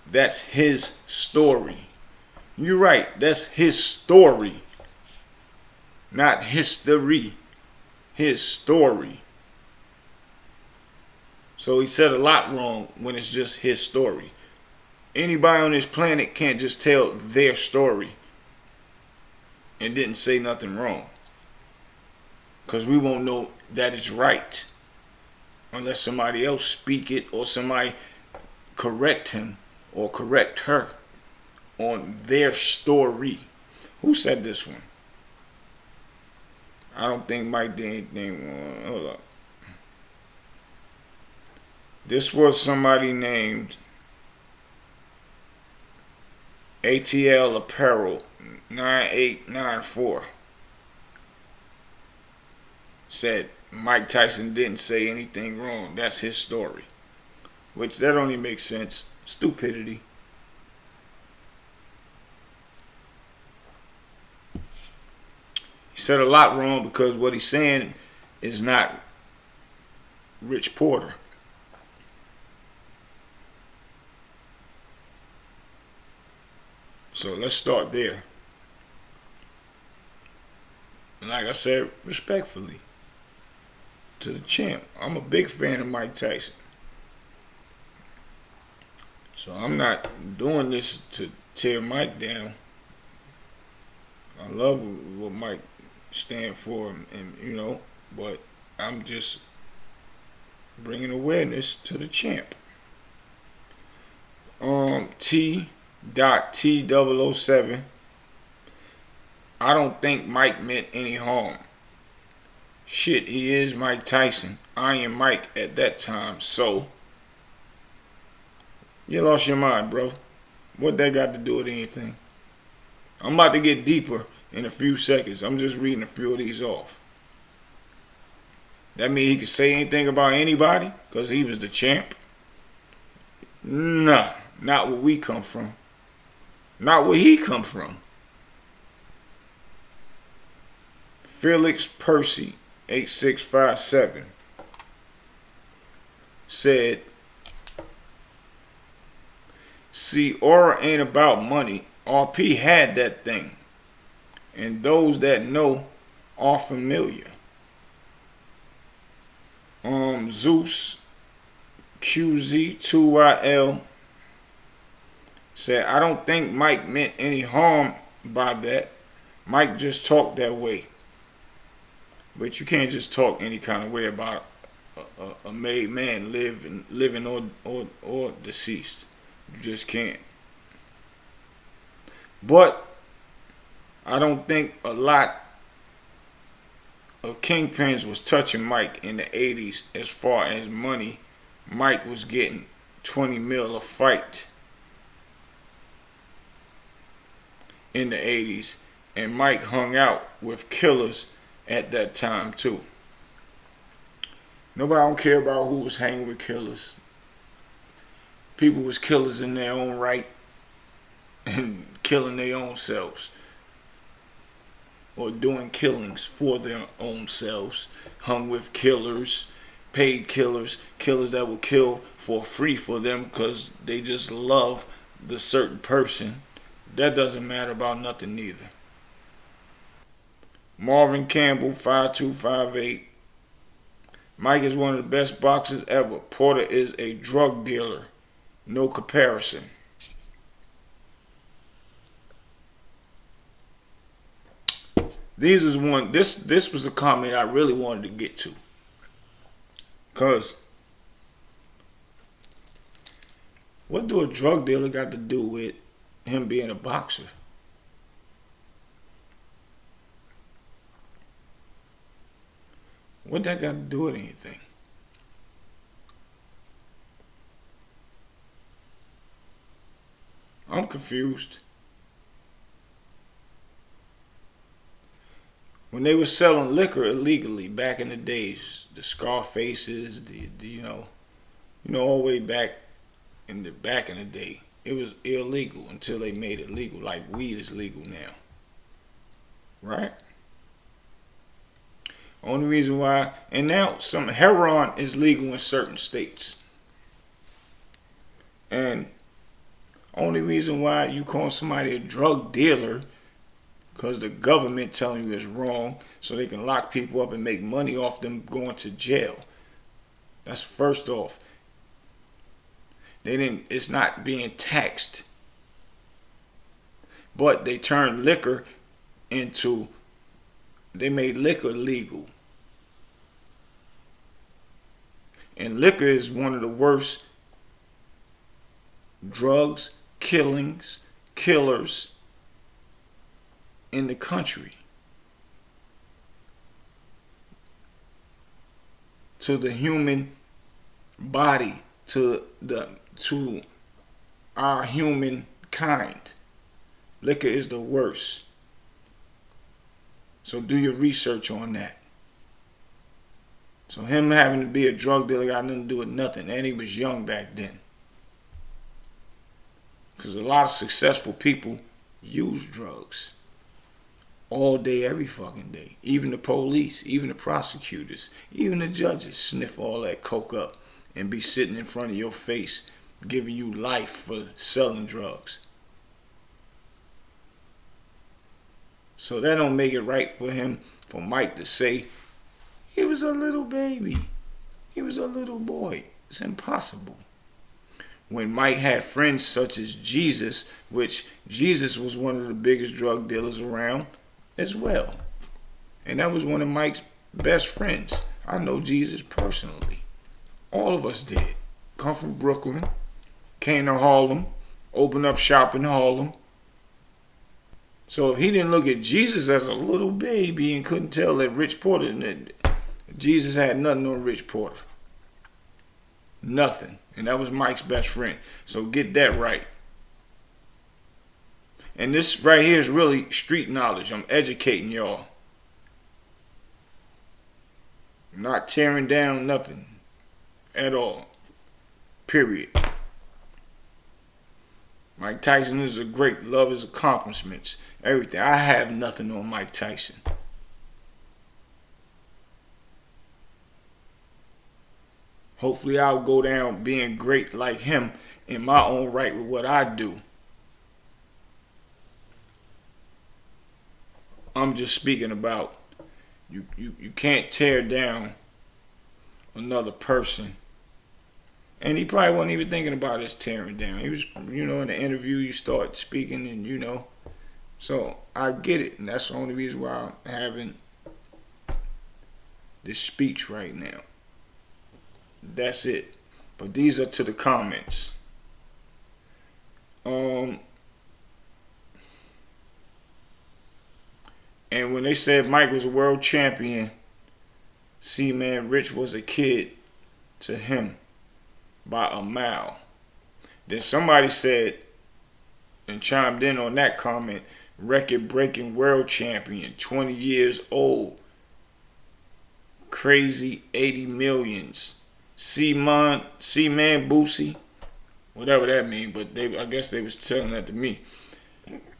That's his story. You're right. That's his story. Not history. His story. So he said a lot wrong when it's just his story. Anybody on this planet can't just tell their story and didn't say nothing wrong. Because we won't know that it's right unless somebody else speak it or somebody correct him or correct her on their story. Who said this one? I don't think Mike did anything. Hold up. This was somebody named ATL Apparel 9894. Said Mike Tyson didn't say anything wrong. That's his story. Which that only makes sense. Stupidity. He said a lot wrong because what he's saying is not Rich Porter. So let's start there. Like I said, respectfully, to the champ. I'm a big fan of Mike Tyson. So I'm not doing this to tear Mike down. I love what Mike stands for, and but I'm just bringing awareness to the champ. T.T007. I don't think Mike meant any harm. Shit, he is Mike Tyson. I am Mike at that time, so you lost your mind, bro. What that got to do with anything? I'm about to get deeper in a few seconds. I'm just reading a few of these off. That mean he could say anything about anybody because he was the champ? Nah, not where we come from. Not where he come from. Felix Percy, 8657, said, see, aura ain't about money. RP had that thing. And those that know are familiar. Zeus QZ2YL said, I don't think Mike meant any harm by that. Mike just talked that way. But you can't just talk any kind of way about a made man, living or deceased. You just can't. But I don't think a lot of kingpins was touching Mike in the 80s as far as money. Mike was getting 20 mil a fight in the 80s. And Mike hung out with killers at that time too. Nobody don't care about who was hanging with killers. People was killers in their own right and killing their own selves. Or doing killings for their own selves. Hung with killers, paid killers, killers that will kill for free for them because they just love the certain person. That doesn't matter about nothing neither. Marvin Campbell, 5258. Mike is one of the best boxers ever. Porter is a drug dealer. No comparison. This was a comment I really wanted to get to. Cause what do a drug dealer got to do with him being a boxer? What that got to do with anything? I'm confused. When they were selling liquor illegally back in the days, the Scarfaces, all the way back in the day, it was illegal until they made it legal. Like weed is legal now, right? Only reason why, and now some heroin is legal in certain states. And only reason why you call somebody a drug dealer, because the government telling you it's wrong, so they can lock people up and make money off them going to jail. That's first off. It's not being taxed. But they turned liquor they made liquor legal. And liquor is one of the worst drugs, killers in the country. To the human body, to our human kind. Liquor is the worst. So do your research on that. So him having to be a drug dealer got nothing to do with nothing. And he was young back then. Because a lot of successful people use drugs. all day, every fucking day. Even the police, even the prosecutors, even the judges sniff all that coke up and be sitting in front of your face giving you life for selling drugs. So that don't make it right for him, for Mike to say he was a little baby. He was a little boy. It's impossible. When Mike had friends such as Jesus, which Jesus was one of the biggest drug dealers around as well. And that was one of Mike's best friends. I know Jesus personally. All of us did. Come from Brooklyn, came to Harlem, opened up shop in Harlem. So if he didn't look at Jesus as a little baby and couldn't tell that Rich Porter, Jesus had nothing on Rich Porter. Nothing. And that was Mike's best friend. So get that right. And this right here is really street knowledge. I'm educating y'all. Not tearing down nothing at all. Period. Mike Tyson is a great. Love his accomplishments. Everything. I have nothing on Mike Tyson. Hopefully I'll go down being great like him in my own right with what I do. I'm just speaking about you can't tear down another person. And he probably wasn't even thinking about his tearing down. He was, in the interview you start speaking and So I get it. And that's the only reason why I'm having this speech right now. That's it. But these are to the comments. And when they said Mike was a world champion, see, man, Rich was a kid to him by a mile. Then somebody said and chimed in on that comment, record-breaking world champion, 20 years old, crazy 80 millions. C-Man Bootsie, whatever that means, but I guess they was telling that to me.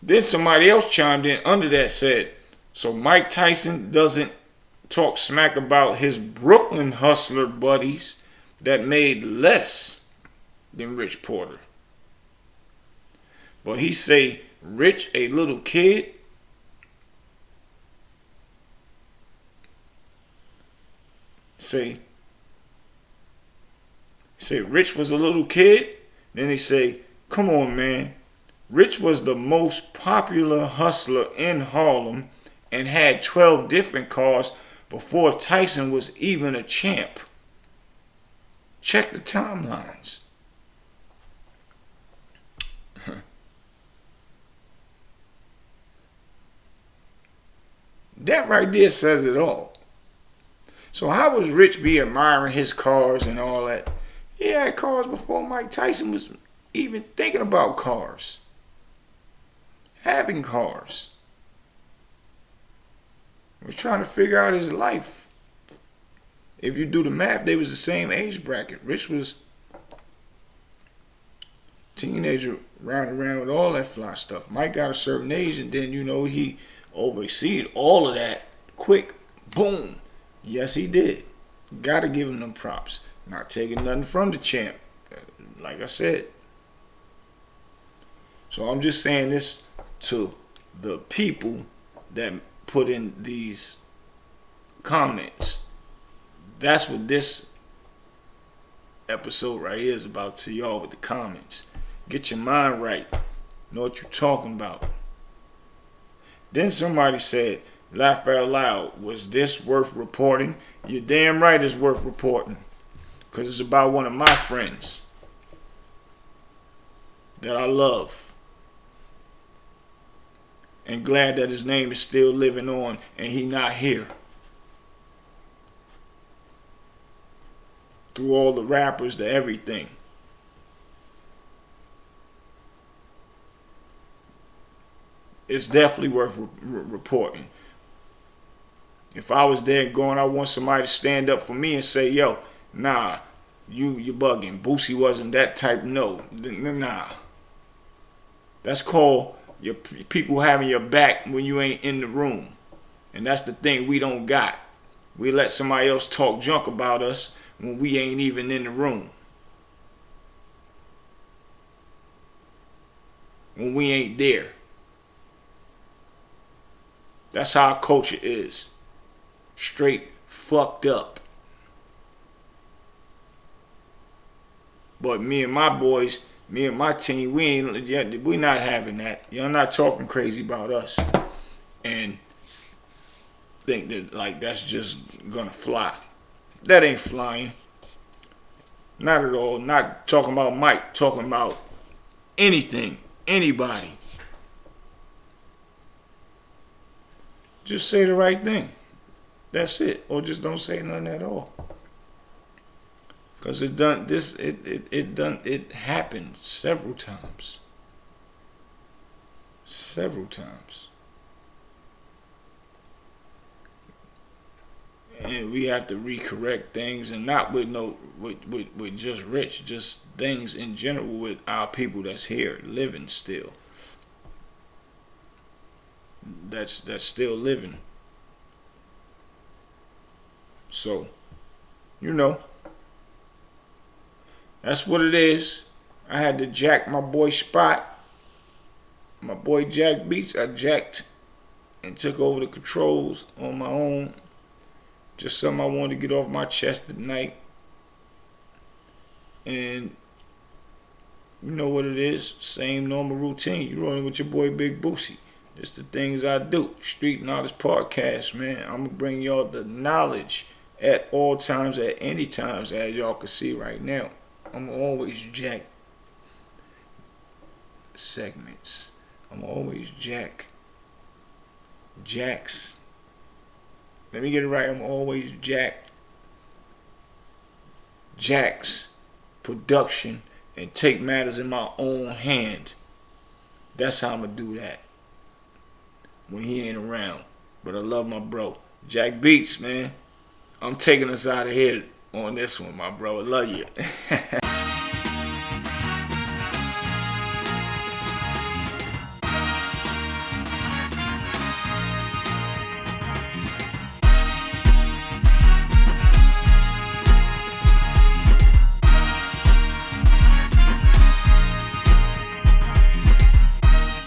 Then somebody else chimed in under that, said, so Mike Tyson doesn't talk smack about his Brooklyn hustler buddies that made less than Rich Porter. But he say, Rich, a little kid, say Rich was a little kid. Then he say, come on, man. Rich was the most popular hustler in Harlem and had 12 different cars before Tyson was even a champ. Check the timelines. That right there says it all. So how was Rich be admiring his cars and all that? He had cars before Mike Tyson was even thinking about cars. Having cars. He was trying to figure out his life. If you do the math, they was the same age bracket. Rich was teenager running around with all that fly stuff. Mike got a certain age and then, he overseed all of that quick. Boom. Yes, he did. Gotta give him them props. Not taking nothing from the champ. Like I said. So I'm just saying this to the people that put in these comments. That's what this episode right here is about to y'all with the comments. Get your mind right. Know what you're talking about. Then somebody said, laugh out loud, was this worth reporting? You're damn right it's worth reporting. Because it's about one of my friends that I love. And glad that his name is still living on and he not here. Through all the rappers, the everything. It's definitely worth reporting. If I was there going, I want somebody to stand up for me and say, yo, nah, you bugging. Bootsie wasn't that type. No, nah. That's called Your people having your back when you ain't in the room. And that's the thing we don't got. We let somebody else talk junk about us when we ain't even in the room. When we ain't there. That's how our culture is. Straight fucked up. But me and my boys, me and my team, we not having that. Y'all not talking crazy about us. And think that like that's just gonna fly. That ain't flying. Not at all. Not talking about Mike. Talking about anything. Anybody. Just say the right thing. That's it. Or just don't say nothing at all. Cause it happened several times. Several times. And we have to recorrect things, and not with with just Rich, just things in general with our people that's here living still. That's still living. So, that's what it is. I had to jack my boy Spot, my boy Jack Beats. I jacked and took over the controls on my own. Just something I wanted to get off my chest at night. And you know what it is. Same normal routine. You rolling with your boy Big Bootsie. Just the things I do. Street Knowledge Podcast, man. I'm going to bring y'all the knowledge at all times, at any times, as y'all can see right now. I'm always jack segments. I'm always jacks. Let me get it right. I'm always jacks production and take matters in my own hand. That's how I'm going to do that when he ain't around. But I love my bro. Jack Beats, man. I'm taking us out of here on this one, my bro. I love you.